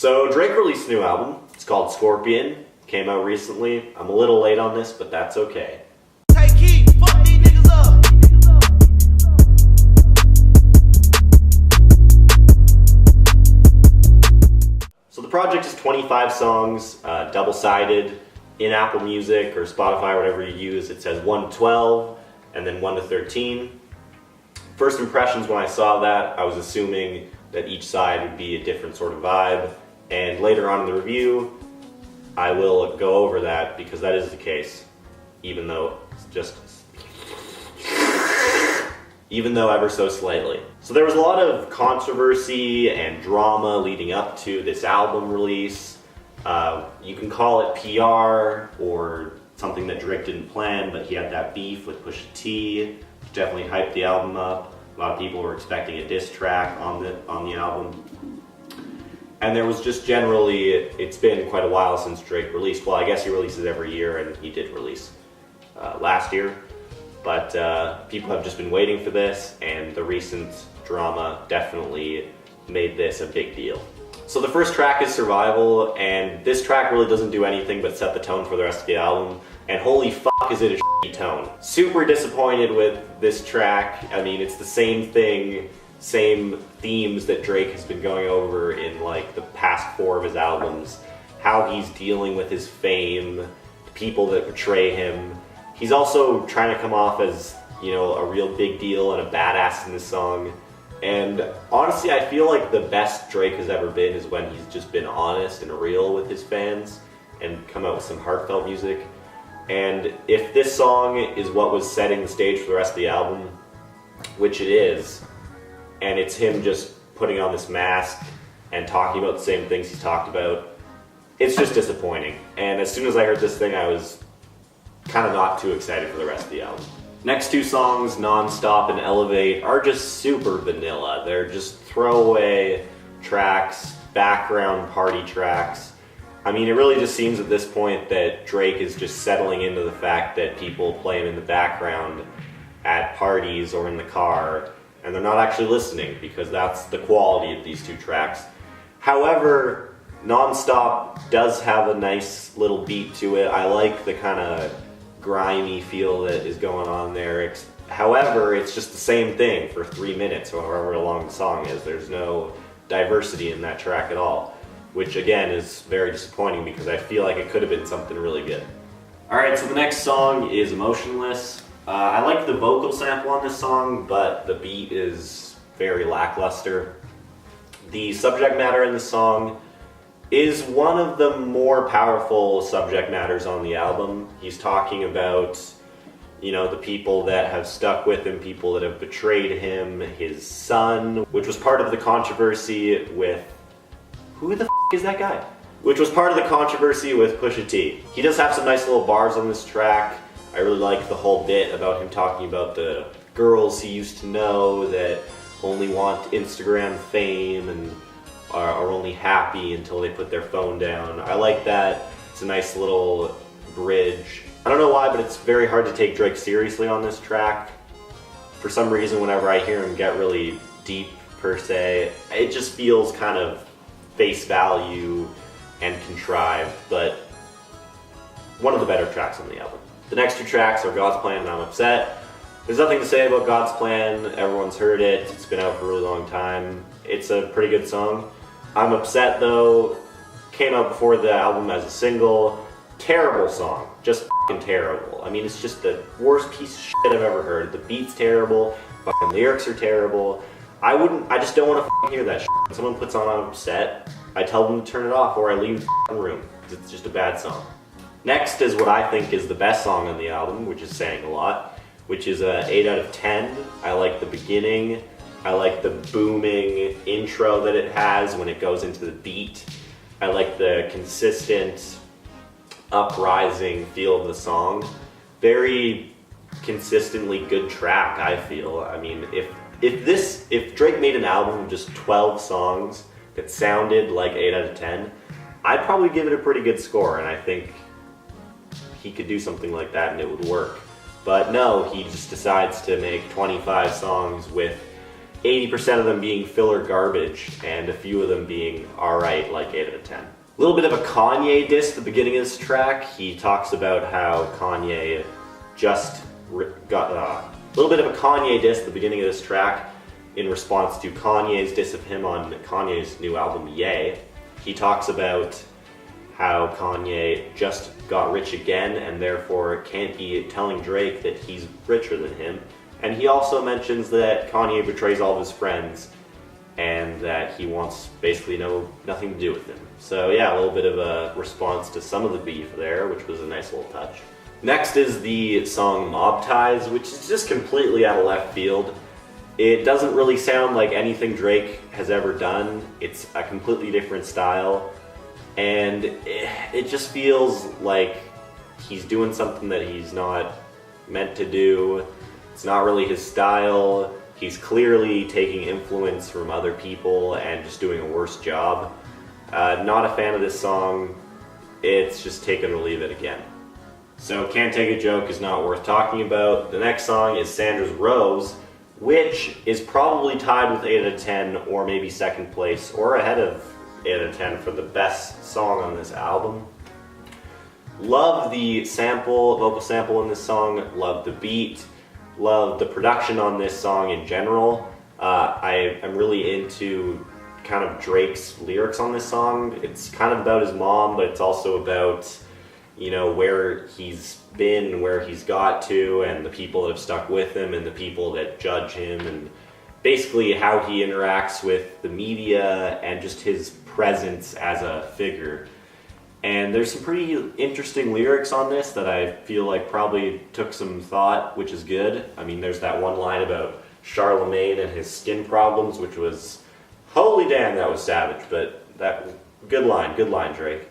So Drake released a new album. It's called Scorpion. Came out recently. I'm a little late on this, but that's okay. Take heat, fuck these niggas up. So the project is 25 songs, double-sided. In Apple Music or Spotify, whatever you use, it says 1 to 12 and then 1 to 13. First impressions when I saw that, I was assuming that each side would be a different sort of vibe. And later on in the review, I will go over that because that is the case, even though ever so slightly. So there was a lot of controversy and drama leading up to this album release. You can call it PR or something that Drake didn't plan, but he had that beef with Pusha T, which definitely hyped the album up. A lot of people were expecting a diss track on the album. And there was just generally, it's been quite a while since Drake released. Well, I guess he releases every year, and he did release last year. But people have just been waiting for this, and the recent drama definitely made this a big deal. So the first track is Survival, and this track really doesn't do anything but set the tone for the rest of the album, and holy fuck is it a shitty tone. Super disappointed with this track. I mean, it's the same thing, same themes that Drake has been going over in like the past 4 of his albums. How he's dealing with his fame, the people that betray him. He's also trying to come off as, you know, a real big deal and a badass in this song. And honestly, I feel like the best Drake has ever been is when he's just been honest and real with his fans and come out with some heartfelt music. And if this song is what was setting the stage for the rest of the album, which it is, and it's him just putting on this mask and talking about the same things he's talked about, it's just disappointing. And as soon as I heard this thing, I was kind of not too excited for the rest of the album. Next 2 songs, Non-Stop and Elevate, are just super vanilla. They're just throwaway tracks, background party tracks. I mean, it really just seems at this point that Drake is just settling into the fact that people play him in the background at parties or in the car, and they're not actually listening because that's the quality of these 2 tracks. However, Non-Stop does have a nice little beat to it. I like the kind of grimy feel that is going on there. However, it's just the same thing for 3 minutes or however long the song is. There's no diversity in that track at all, which again is very disappointing because I feel like it could have been something really good. Alright, so the next song is Emotionless. I like the vocal sample on this song, but the beat is very lackluster. The subject matter in the song is one of the more powerful subject matters on the album. He's talking about, you know, the people that have stuck with him, people that have betrayed him, his son, which was part of the controversy with... Who the f*** is that guy? Which was part of the controversy with Pusha T. He does have some nice little bars on this track. I really like the whole bit about him talking about the girls he used to know that only want Instagram fame and are only happy until they put their phone down. I like that. It's a nice little bridge. I don't know why, but it's very hard to take Drake seriously on this track. For some reason, whenever I hear him get really deep, per se, it just feels kind of face value and contrived, but one of the better tracks on the album. The next 2 tracks are God's Plan and I'm Upset. There's nothing to say about God's Plan. Everyone's heard it. It's been out for a really long time. It's a pretty good song. I'm Upset, though, came out before the album as a single. Terrible song. Just fucking terrible. I mean, it's just the worst piece of shit I've ever heard. The beat's terrible. Fucking lyrics are terrible. I just don't want to fucking hear that shit. When someone puts on I'm Upset, I tell them to turn it off or I leave the fucking room. It's just a bad song. Next is what I think is the best song on the album, which is saying a lot, which is a 8 out of 10. I like the beginning. I like the booming intro that it has when it goes into the beat. I like the consistent uprising feel of the song. Very consistently good track, I feel. I mean, if Drake made an album of just 12 songs that sounded like 8 out of 10, I'd probably give it a pretty good score, and I think he could do something like that and it would work. But no, he just decides to make 25 songs with 80% of them being filler garbage, and a few of them being alright, like 8 out of 10. A little bit of a Kanye diss at the beginning of this track. He talks about how Kanye just got a little bit of a Kanye diss at the beginning of this track in response to Kanye's diss of him on Kanye's new album, Ye. He talks about how Kanye just got rich again and therefore can't be telling Drake that he's richer than him. And he also mentions that Kanye betrays all of his friends and that he wants basically nothing to do with him. So yeah, a little bit of a response to some of the beef there, which was a nice little touch. Next is the song Mob Ties, which is just completely out of left field. It doesn't really sound like anything Drake has ever done. It's a completely different style. And it just feels like he's doing something that he's not meant to do. It's not really his style. He's clearly taking influence from other people and just doing a worse job. Not a fan of this song. It's just take it or leave it again. So Can't Take a Joke is not worth talking about. The next song is Sandra's Rose, which is probably tied with 8 out of 10 or maybe second place or ahead of 8 out of 10 for the best song on this album. Love the vocal sample in this song, love the beat, love the production on this song in general. I am really into kind of Drake's lyrics on this song. It's kind of about his mom, but it's also about, where he's been, where he's got to, and the people that have stuck with him, and the people that judge him, and basically how he interacts with the media, and just his presence as a figure. And there's some pretty interesting lyrics on this that I feel like probably took some thought, which is good. I mean, there's that one line about Charlemagne and his skin problems, which was, holy damn, that was savage, but good line, Drake.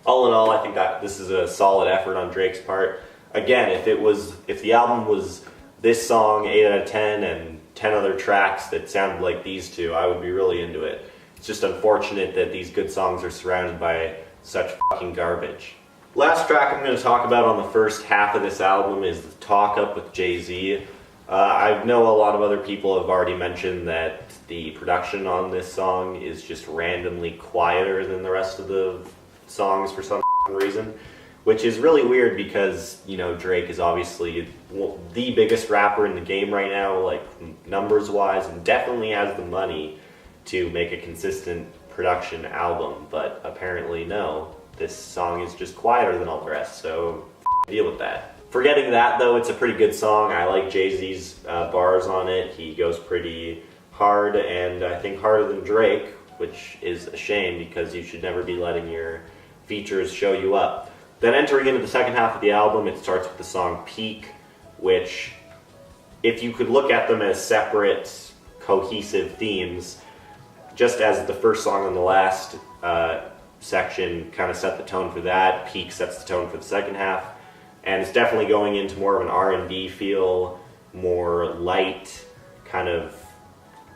All in all, I think that this is a solid effort on Drake's part. Again, if the album was this song, 8 out of 10, and 10 other tracks that sounded like these two, I would be really into it. It's just unfortunate that these good songs are surrounded by such fucking garbage. Last track I'm going to talk about on the first half of this album is the Talk Up with Jay-Z. I know a lot of other people have already mentioned that the production on this song is just randomly quieter than the rest of the songs for some reason, which is really weird because, Drake is obviously the biggest rapper in the game right now, like numbers-wise, and definitely has the money to make a consistent production album, but apparently no. This song is just quieter than all the rest, so deal with that. Forgetting that though, it's a pretty good song. I like Jay-Z's bars on it. He goes pretty hard, and I think harder than Drake, which is a shame because you should never be letting your features show you up. Then entering into the second half of the album, it starts with the song Peak, which, if you could look at them as separate, cohesive themes, just as the first song on the last section kind of set the tone for that, Peak sets the tone for the second half, and it's definitely going into more of an R&B feel, more light, kind of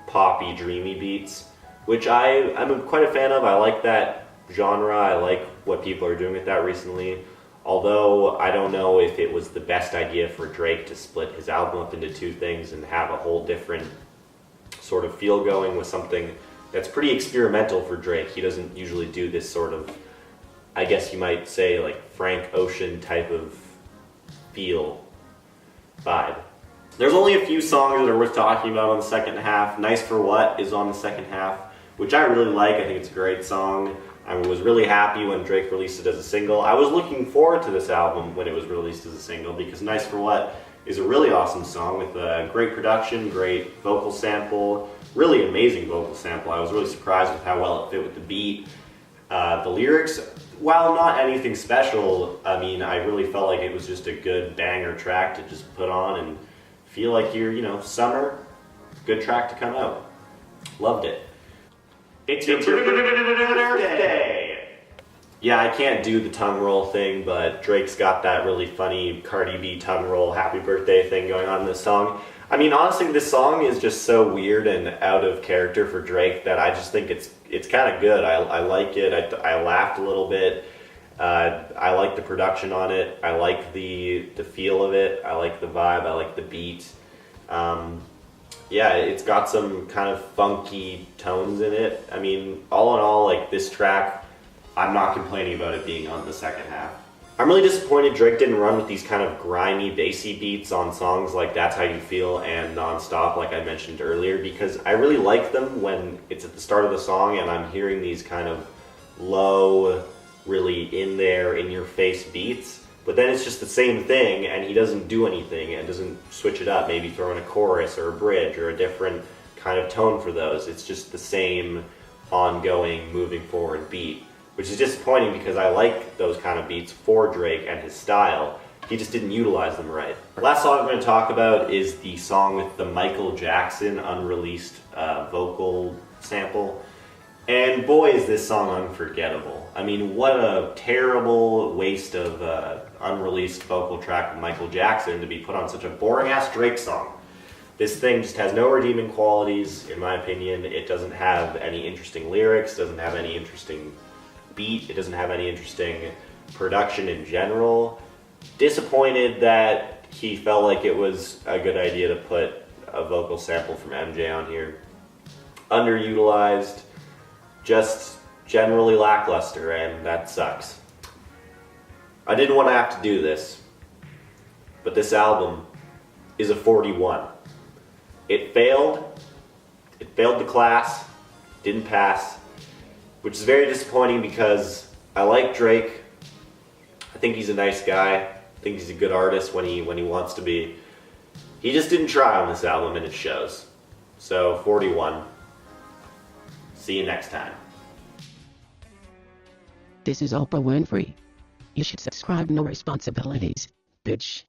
poppy, dreamy beats, which I'm quite a fan of. I like that genre. I like what people are doing with that recently, although I don't know if it was the best idea for Drake to split his album up into two things and have a whole different sort of feel going with something that's pretty experimental for Drake. He doesn't usually do this sort of, I guess you might say, like Frank Ocean type of feel vibe. There's only a few songs that are worth talking about on the second half. Nice for What is on the second half, which I really like. I think it's a great song. I was really happy when Drake released it as a single. I was looking forward to this album when it was released as a single because Nice for What is a really awesome song with a great production, great vocal sample, really amazing vocal sample. I was really surprised with how well it fit with the beat. The lyrics, while not anything special, I mean, I really felt like it was just a good banger track to just put on and feel like you're, summer, good track to come out. Loved it. It's your birthday! Yeah, I can't do the tongue roll thing, but Drake's got that really funny Cardi B tongue roll happy birthday thing going on in this song. I mean, honestly, this song is just so weird and out of character for Drake that I just think it's kind of good. I like it. I laughed a little bit. I like the production on it. I like the feel of it. I like the vibe. I like the beat. yeah, it's got some kind of funky tones in it. I mean, all in all, like this track, I'm not complaining about it being on the second half. I'm really disappointed Drake didn't run with these kind of grimy, bassy beats on songs like That's How You Feel and Nonstop, like I mentioned earlier, because I really like them when it's at the start of the song and I'm hearing these kind of low, really in there, in your face beats. But then it's just the same thing and he doesn't do anything and doesn't switch it up, maybe throw in a chorus or a bridge or a different kind of tone for those. It's just the same ongoing, moving forward beat, which is disappointing because I like those kind of beats for Drake and his style. He just didn't utilize them right. The last song I'm going to talk about is the song with the Michael Jackson unreleased vocal sample. And boy, is this song unforgettable. I mean, what a terrible waste of unreleased vocal track with Michael Jackson to be put on such a boring-ass Drake song. This thing just has no redeeming qualities, in my opinion. It doesn't have any interesting lyrics, doesn't have any interesting beat, it doesn't have any interesting production in general. Disappointed that he felt like it was a good idea to put a vocal sample from MJ on here. Underutilized, just generally lackluster, and that sucks. I didn't want to have to do this, but this album is a 41. It failed the class, didn't pass, which is very disappointing because I like Drake. I think he's a nice guy. I think he's a good artist when he wants to be. He just didn't try on this album and it shows. So 41. See you next time. This is Oprah Winfrey. You should subscribe. No responsibilities, bitch.